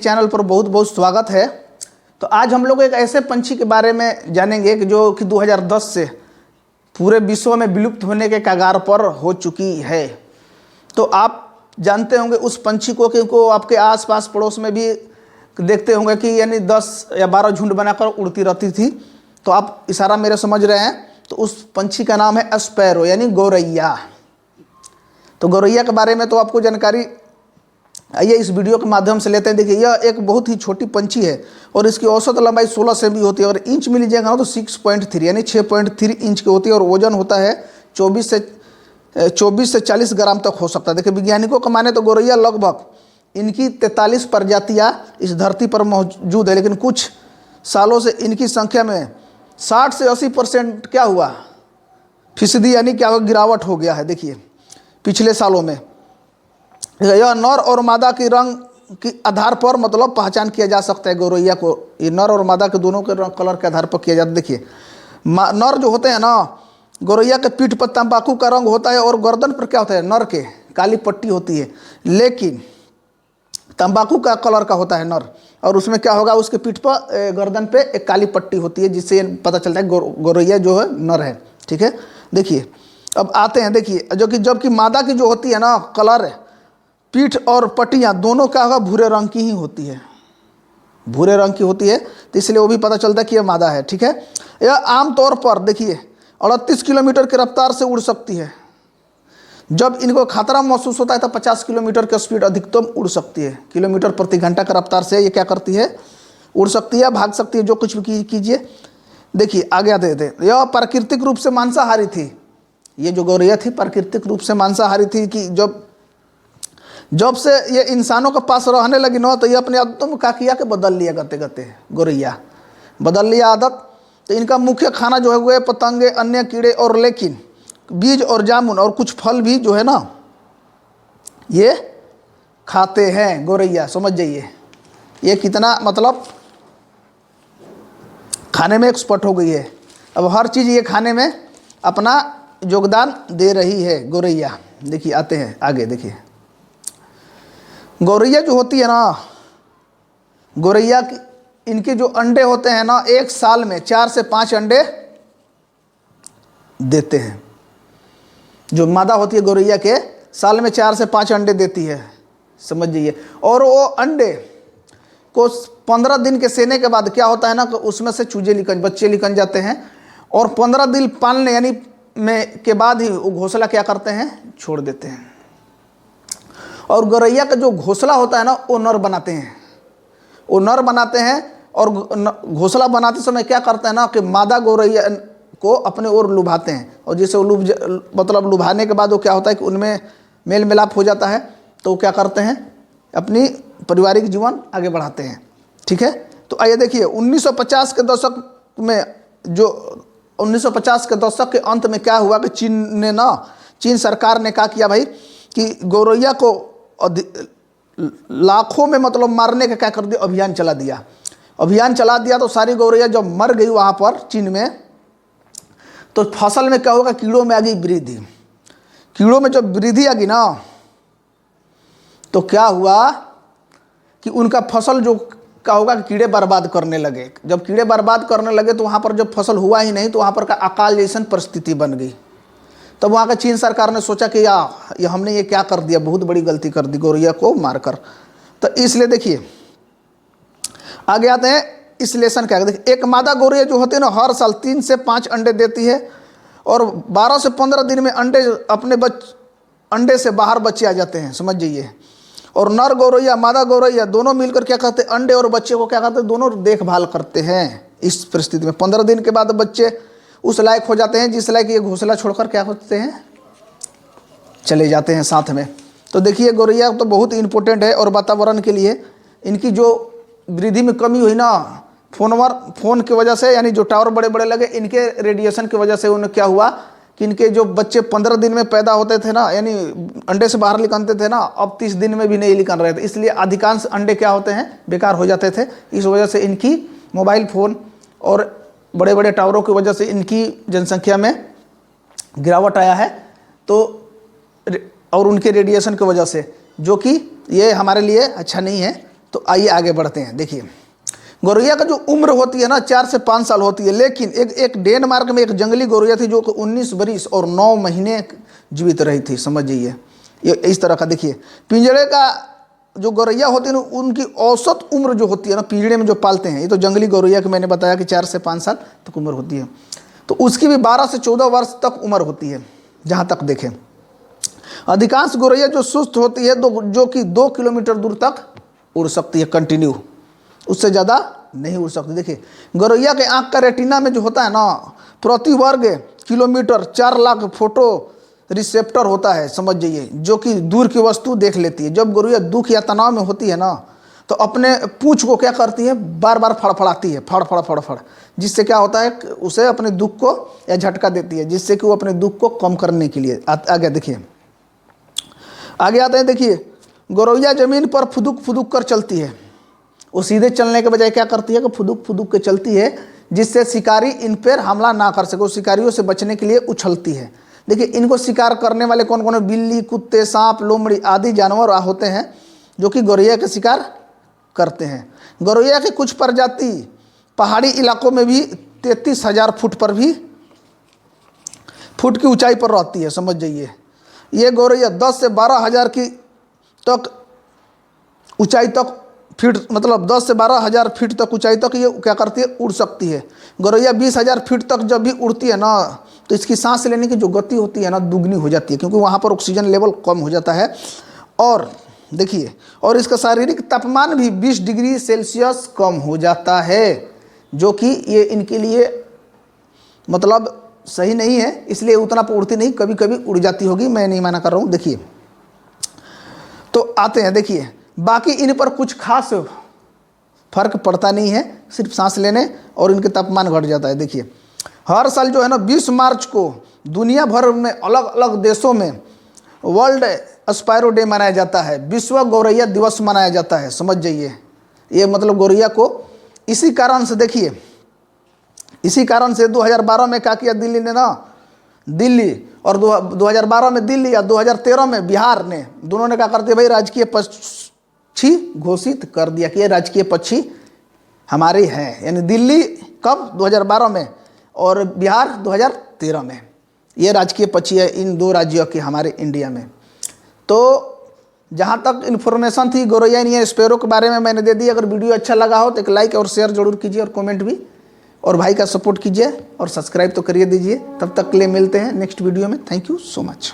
Channel पर बहुत बहुत स्वागत है। तो आज हम लोग एक ऐसे पंछी के बारे में जानेंगे कि जो कि 2010 से पूरे विश्व में विलुप्त होने के कगार पर हो चुकी है। तो आप जानते होंगे उस पंछी को कि को आपके आसपास पड़ोस में भी देखते होंगे कि यानी 10 या 12 झुंड बनाकर उड़ती रहती थी। तो आप इशारा मेरे समझ रहे हैं। तो उस पंछी का नाम है स्पैरो यानी गौरैया। तो गौरैया के बारे में तो आपको जानकारी आइए इस वीडियो के माध्यम से लेते हैं। देखिए यह एक बहुत ही छोटी पंछी है और इसकी औसत लंबाई 16 सेमी होती है और इंच में लीजिएगा तो 6.3 यानी 6.3 इंच की होती है और वजन होता है 24 से 40 ग्राम तक हो सकता है। देखिए वैज्ञानिकों का माने तो गौरैया लगभग इनकी 43 प्रजातियाँ इस धरती पर मौजूद है, लेकिन कुछ सालों से इनकी संख्या में 60 से 80% क्या हुआ फीसदी यानी क्या हुआ गिरावट हो गया है। देखिए पिछले सालों में यह नर और मादा की रंग के आधार पर मतलब पहचान किया जा सकता है। गौरैया को ये नर और मादा के दोनों के रंग कलर के आधार पर किया जाता है। देखिए नर जो होते हैं ना, गौरैया के पीठ पर तंबाकू का रंग होता है और गर्दन पर क्या होता है, नर के काली पट्टी होती है, लेकिन तंबाकू का कलर का होता है नर और उसमें क्या होगा उसके पीठ पर गर्दन पे एक काली पट्टी होती है, जिससे पता चलता है गौरैया जो है नर है। ठीक है, देखिए अब आते हैं। देखिए जो कि जबकि मादा की जो होती है ना कलर पीठ और पट्टियाँ दोनों क्या होगा भूरे रंग की ही होती है, भूरे रंग की होती है, तो इसलिए वो भी पता चलता है कि यह मादा है। ठीक है, यह आमतौर पर देखिए 38 किलोमीटर की रफ्तार से उड़ सकती है। जब इनको खतरा महसूस होता है तो 50 किलोमीटर की स्पीड अधिकतम उड़ सकती है। किलोमीटर प्रति घंटा की रफ्तार से ये क्या करती है, उड़ सकती है, भाग सकती है, जो कुछ भी कीजिए। देखिए आगे आते थे, यह प्राकृतिक रूप से मांसाहारी थी। ये जो गौरैया थी प्राकृतिक रूप से मांसाहारी थी कि जब से ये इंसानों के पास रहने लगी ना तो ये अपने आदतों में क्या किया कि बदल लिया, करते करते गौरैया बदल लिया आदत। तो इनका मुख्य खाना जो है वो पतंगे, अन्य कीड़े और लेकिन बीज और जामुन और कुछ फल भी जो है ना ये खाते हैं गौरैया। समझ जाइए ये कितना मतलब खाने में एक्सपर्ट हो गई है। अब हर चीज़ ये खाने में अपना योगदान दे रही है गौरैया। देखिए आते हैं आगे। देखिए गौरैया जो होती है ना, गौरैया की इनके जो अंडे होते हैं ना एक साल में 4 से 5 अंडे देते हैं। जो मादा होती है गौरैया के साल में 4 से 5 अंडे देती है, समझ जाइए। और वो अंडे को 15 दिन के सेने के बाद क्या होता है ना कि उसमें से बच्चे निकल जाते हैं और 15 दिन पालने यानी में के बाद ही वो घोंसला क्या करते हैं, छोड़ देते हैं। और गौरैया का जो घोंसला होता है ना वो नर बनाते हैं, वो नर बनाते हैं और घोंसला बनाते समय क्या करते हैं ना कि मादा गौरैया को अपने ओर लुभाते हैं और जिसे वो मतलब लुभाने के बाद वो क्या होता है कि उनमें मेल मिलाप हो जाता है, तो वो क्या करते हैं अपनी पारिवारिक जीवन आगे बढ़ाते हैं। ठीक है, तो आइए देखिए 1950 के दशक में जो 1950 के दशक के अंत में क्या हुआ कि चीन सरकार ने क्या किया भाई कि गौरैया को लाखों में मतलब मारने का क्या कर दिया, अभियान चला दिया। तो सारी गौरैया जब मर गई वहाँ पर चीन में, तो फसल में क्या होगा, कीड़ों में आ गई वृद्धि। कीड़ों में जब वृद्धि आ गई ना तो क्या हुआ कि उनका फसल जो क्या होगा कि कीड़े बर्बाद करने लगे। जब कीड़े बर्बाद करने लगे तो वहाँ पर जब फसल हुआ ही नहीं तो वहाँ पर का अकाल जैसन परिस्थिति बन गई। तब वहाँ का चीन सरकार ने सोचा कि ये हमने ये क्या कर दिया, बहुत बड़ी गलती कर दी गौरैया को मारकर। तो इसलिए देखिए आगे आते हैं इस लेसन क्या। देखिए एक मादा गौरैया जो होती है ना हर साल 3 से 5 अंडे देती है और 12 से 15 दिन में अंडे से बाहर बच्चे आ जाते हैं, समझ जाइए। और नर गौरैया मादा गौरैया दोनों मिलकर क्या करते हैं, अंडे और बच्चे को क्या करते हैं, दोनों देखभाल करते हैं। इस परिस्थिति में 15 दिन के बाद बच्चे उस लायक हो जाते हैं जिस लायक ये घोंसला छोड़कर क्या होते हैं, चले जाते हैं साथ में। तो देखिए गौरैया तो बहुत इंपॉर्टेंट है और वातावरण के लिए इनकी जो वृद्धि में कमी हुई ना फोन की वजह से, यानी जो टावर बड़े बड़े लगे इनके रेडिएशन की वजह से उन्हें क्या हुआ कि इनके जो बच्चे 15 दिन में पैदा होते थे ना, यानी अंडे से बाहर निकलते थे ना, अब 30 दिन में भी नहीं निकल रहे थे। इसलिए अधिकांश अंडे क्या होते हैं, बेकार हो जाते थे। इस वजह से इनकी मोबाइल फ़ोन और बड़े बड़े टावरों की वजह से इनकी जनसंख्या में गिरावट आया है। तो और उनके रेडिएशन की वजह से, जो कि ये हमारे लिए अच्छा नहीं है। तो आइए आगे बढ़ते हैं। देखिए गौरैया का जो उम्र होती है ना 4 से 5 साल होती है, लेकिन एक डेनमार्क में एक जंगली गौरैया थी जो कि 19 बरिस और 9 महीने जीवित रही थी। समझ जाइए ये इस तरह का। देखिए पिंजड़े का जो गौरैया होती है ना उनकी औसत उम्र जो होती है ना पिंजड़े में जो पालते हैं, ये तो जंगली गौरैया की मैंने बताया कि 4 से 5 साल तक उम्र होती है, तो उसकी भी 12 से 14 वर्ष तक उम्र होती है जहाँ तक देखें। अधिकांश गौरैया जो सुस्त होती है जो कि 2 किलोमीटर दूर तक उड़ सकती है कंटिन्यू, उससे ज़्यादा नहीं उड़ सकती। देखिए गौरैया के आँख का रेटिना में जो होता है ना प्रति वर्ग किलोमीटर 4 लाख फोटो रिसेप्टर होता है। समझ जाइए, जो कि दूर की वस्तु देख लेती है। जब गौरैया दुख या तनाव में होती है ना तो अपने पूंछ को क्या करती है, बार बार फड़फड़ाती है, फड़ फड़ फड़ फड़, जिससे क्या होता है उसे अपने दुख को या झटका देती है, जिससे कि वो अपने दुख को कम करने के लिए आगे देखिए आगे आते हैं। देखिए गौरैया जमीन पर फुदुक फुदुक कर चलती है, वो सीधे चलने के बजाय क्या करती है कि फुदुक फुदुक के चलती है, जिससे शिकारी इन पर हमला ना कर सके। वो शिकारियों से बचने के लिए उछलती है। देखिए इनको शिकार करने वाले कौन कौन है, बिल्ली, कुत्ते, सांप, लोमड़ी आदि जानवर होते हैं जो कि गौरैया का शिकार करते हैं। गौरैया की कुछ प्रजाति पहाड़ी इलाकों में भी 33,000 फुट की ऊंचाई पर रहती है। समझ जाइए ये गौरैया 10 से 12,000 की तक ऊंचाई तक फीट, मतलब 10 से 12,000 फीट तक ऊंचाई तक ये क्या करती है, उड़ सकती है। गौरैया 20,000 फीट तक जब भी उड़ती है ना तो इसकी सांस लेने की जो गति होती है ना दुगनी हो जाती है, क्योंकि वहाँ पर ऑक्सीजन लेवल कम हो जाता है। और देखिए और इसका शारीरिक तापमान भी 20 डिग्री सेल्सियस कम हो जाता है, जो कि ये इनके लिए मतलब सही नहीं है, इसलिए उतना उड़ती नहीं, कभी कभी उड़ जाती होगी, मैं नहीं माना कर रहा हूँ। देखिए तो आते हैं, देखिए बाकी इन पर कुछ खास फर्क पड़ता नहीं है, सिर्फ सांस लेने और इनके तापमान घट जाता है। देखिए हर साल जो है ना 20 मार्च को दुनिया भर में अलग अलग देशों में वर्ल्ड स्पैरो डे मनाया जाता है, विश्व गौरैया दिवस मनाया जाता है। समझ जाइए ये मतलब गौरैया को इसी कारण से, देखिए इसी कारण से 2012 में क्या किया दिल्ली ने ना, दिल्ली और 2012 में दिल्ली या 2013 में बिहार ने, दोनों ने क्या कर दिया भाई, राजकीय पक्षी घोषित कर दिया कि ये राजकीय पक्षी हमारे हैं। यानी दिल्ली कब 2012 में और बिहार 2013 में, ये राजकीय पक्षी है इन 2 राज्यों के हमारे इंडिया में। तो जहाँ तक इन्फॉर्मेशन थी गौरैया या स्पैरो के बारे में मैंने दे दी। अगर वीडियो अच्छा लगा हो तो एक लाइक और शेयर जरूर कीजिए और कमेंट भी, और भाई का सपोर्ट कीजिए और सब्सक्राइब तो करिए दीजिए। तब तक के लिए मिलते हैं नेक्स्ट वीडियो में। Thank you so much.